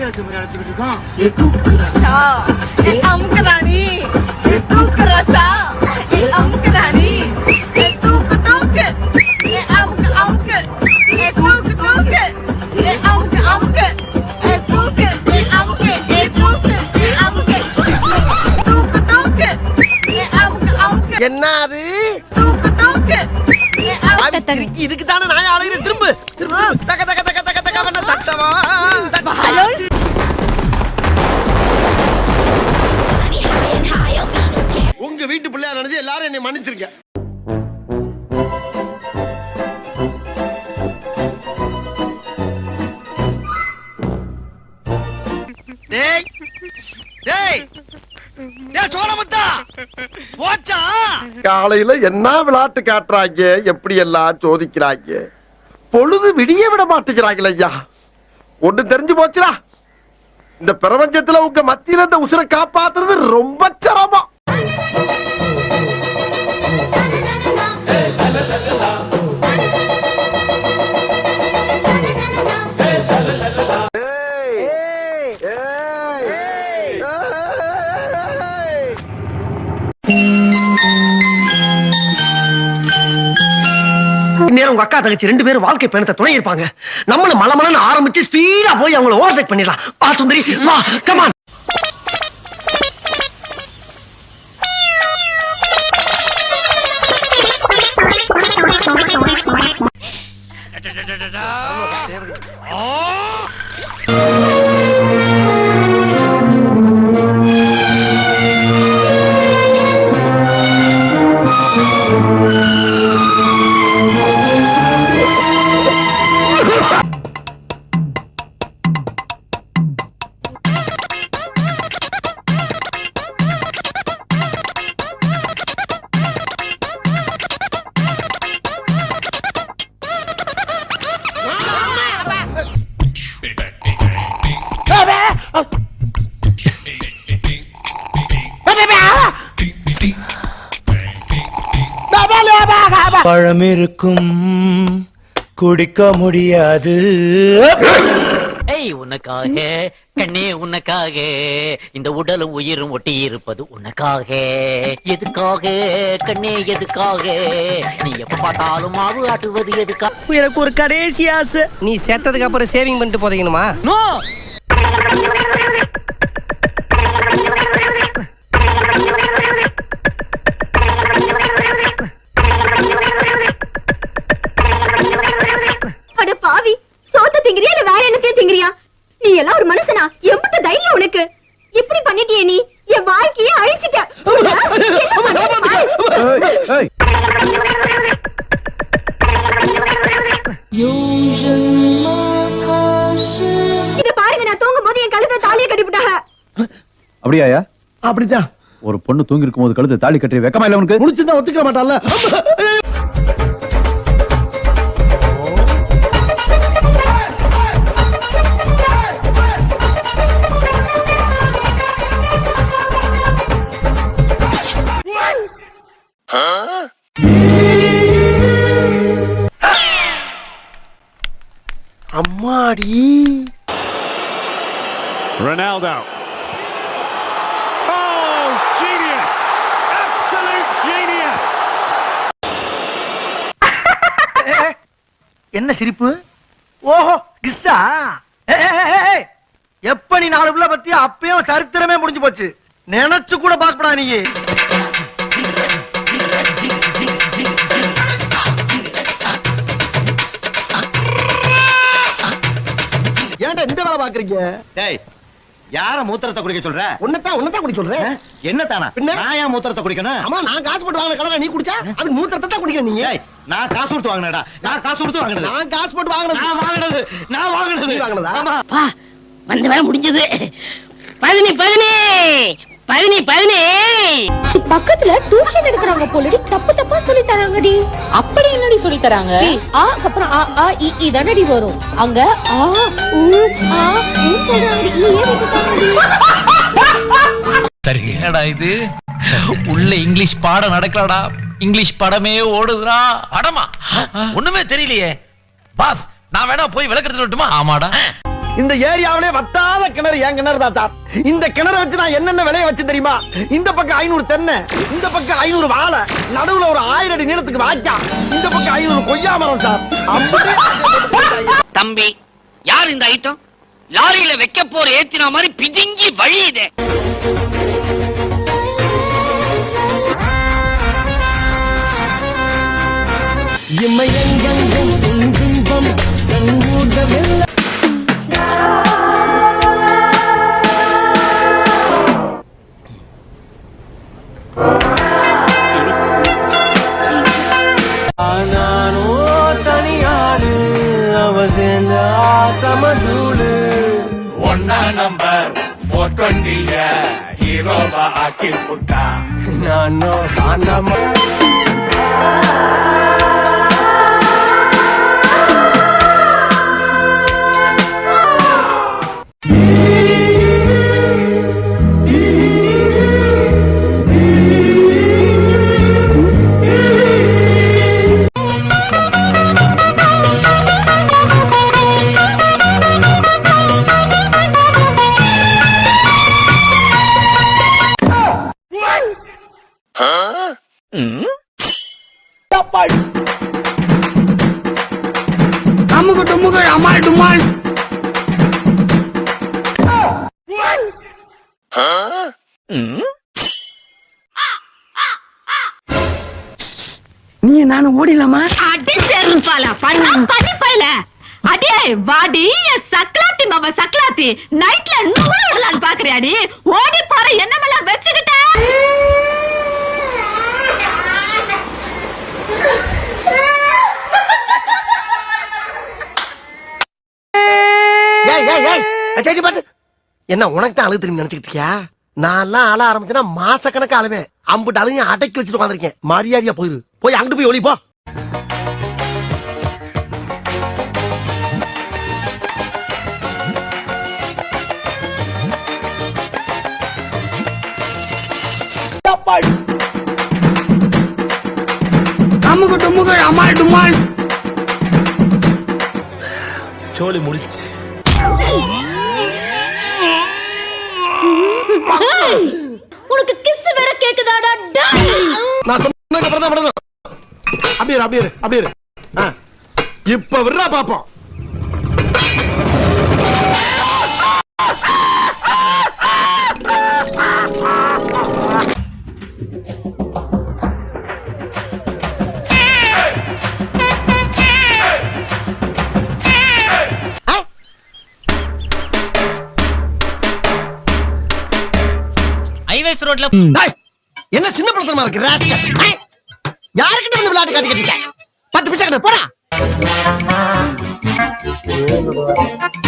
பாயாசம் மாதிரி அழைச்சிட்டு இருக்கோம். அமுக்கு ராணி தூக்கு ரசா அமுக்கு ராணி தூக்கு தூக்கு அமுக்கு அமுக்கு தூக்கு தூக்கு அமுக்கு அமுக்கு தூக்கு அமுக்கு தூக்கு அமுக்கு தூக்கு தூக்கு அமுக்கு அமுக்கு. என்ன அது தூக்கு தூக்கு இதுக்கு தானே நான் அலையிற திரும்ப தக்க தக்க தக்க தக்க தக்க பண்ண தட்டவா. உங்க வீட்டு பிள்ளையா நினைச்சு எல்லாரும் என்னை மன்னிச்சிருங்க. டேய் டேய் டேய் சோழமுத்தா போச்சா. காலையில என்ன விளையாட்டு காட்டுறாங்க, எப்படி எல்லாம் சோதிக்கிறாங்க, பொழுது விடிய விட மாட்டேங்கிறாங்களே ஐயா. ஒண்ணு தெரிஞ்சு போச்சுடா, இந்த பிரபஞ்சத்துல உங்க மத்தியில இந்த உசுரை காப்பாத்துறது ரொம்ப சிரமம். நேரம் உங்க அக்கா தங்கச்சி ரெண்டு பேரும் வாழ்க்கை பயணத்தை துணை இருப்பாங்க. நம்மளும் மலமலன்னு ஆரம்பிச்சு ஸ்பீடா போய் அவங்கள ஓவர்டேக் பண்ணிடலாம். வா சுந்தரி வா, கம் ஆன். பழம் இருக்கும் குடிக்க முடியாது. உனக்காக கண்ணே உனக்காக இந்த உடலும் உயிரும் ஒட்டி இருப்பது உனக்காக. எதுக்காக கண்ணே எதுக்காக நீ எப்ப பார்த்தாலும் மாவு ஆட்டுவது எதுக்காக? எனக்கு ஒரு கடைசி ஆசை. நீ செத்ததுக்கு அப்புறம் சேவிங் பண்ணிட்டு போதீங்கணுமா? நோ. பாவி சோத்த திங்கிறியா இல்ல வேற என்னத்தையும் திங்கிறியா? நீ எல்லாம் ஒரு மனுஷனா? எம்பட்ட தைரியம் உனக்கு? இப்படி பண்ணிட்டியே நீ என் வாழ்க்கையை அழிச்சிட்ட. இத பாருங்க, நான் தூங்கும் போது என் கழுத்தை தாலியை கட்டிவிட்டாங்க. அப்படியா? அப்படிதான். ஒரு பொண்ணு தூங்கி இருக்கும் போது கழுத்தை தாலி கட்டி வெக்கமா இல்ல உனக்கு? முடிச்சுதான் ஒத்துக்க மாட்டான்ல. அம்மாடி. Ronaldo. Oh, genius! Absolute genius! என்ன சிரிப்பு? ஓஹோ கிஸ்ஸா. எப்ப நீ நாலு புள்ள பத்தி அப்பயும் சரித்திரமே முடிஞ்சு போச்சு. நினைச்சு கூட பாக்கப்படா நீ. ஏன்டா இந்த வேலை பாக்குறீங்க? டேய், யார மூத்திரத்தை குடிக்க சொல்ற? உன்னதான் குடிக்க சொல்றேன். என்ன தானா? நான் ஏன் மூத்திரத்தை குடிக்கணும்? ஆமா, நான் காசு போட்டு வாங்கின கலரா நீ குடிச்சா அதுக்கு மூத்திரத்தை தான் குடிக்கணும் நீங்க. நான் காசு கொடுத்து வாங்கினடா. நான் காசு கொடுத்து வாங்கினது. நான் காசு போட்டு வாங்கினது. நான் வாங்கினது. நீ வாங்கினதா? ஆமா. வந்த வேலை முடிஞ்சது. 15 பக்கத்துல டியூஷன் எடுக்கறாங்க போலடி, தப்பு தப்பா சொல்லி தராங்கடி. அப்படி என்னடி சொல்லி தராங்க? ஆ அப்புறம் ஆ ஆ இ இ தானடி வரும். அங்க ஆ ஊ ஆ ஊ சொல்றாங்கடி. ஏ விட்டுட்டாங்கடி. சரி, என்னடா இது? உள்ள இங்கிலீஷ் பாடம் நடக்கலடா. இங்கிலீஷ் படமே ஓடுதுடா. படமா? ஒண்ணுமே தெரியலையே. பாஸ், நான் வேணா போய் விளக்கெடுத்து வரட்டுமா? ஆமாடா. இந்த ஏரியாவிலே வத்தாத கிணறு என் கிணறு தான் சார். இந்த கிணறு வச்சு நான் என்னென்ன விளைய வச்சு தெரியுமா? இந்த பக்கம் 500 தென்னை, இந்த பக்கம் 500 வாழை, நடுவுல ஒரு 1000 அடி நீளத்துக்கு வாய்க்கா, இந்த பக்கம் 500 கொய்யா மரம் சார். தம்பி, யார் இந்த ஐட்டம்? லாரியில வைக்க போற ஏத்தின மாதிரி பிதுங்கி வழியுதே. ஒன்னா நம்பர் 420 ஹீரோவா ஆக்கி புட்டா நீ நானும் ஓடிடலாமா? அடி செருப்பால பண்ணி பையல. அடே வாடி சக்லாத்தி மாமா சக்லாத்தி, நைட்ல நூறு விடலான்னு பாக்குறியாடி? ஓடி போற என்னமெல்லாம் வச்சுக்கிட்ட. என்ன உனக்கு தான் அழுகு திரும்பி நினைச்சுக்கிட்டு இருக்கியா? நான் எல்லாம் அழ ஆரம்பிச்சேன்னா மாச கணக்கு அழுவேன். அம்புட்டு அழுங்க அடக்கி வச்சுட்டு உட்காந்துருக்கேன். மரியாதையா போயிரு, போய் அங்கிட்டு போய் ஒளி போ. சோலி முடிச்சு. உனக்கு கிஸ் வேற கேக்குதாடா? நான் சொன்னதுக்கு அப்புறம் தான் விடணும். அப்படியே அப்படியே அப்படியே. இப்ப விடுறா பாப்போம். ரோட்ல என்ன சின்ன படத்தமா இருக்கு? யாருக்கிட்ட விளையாட்டு காட்டி கட்டிட்ட 10 பைசா போடா.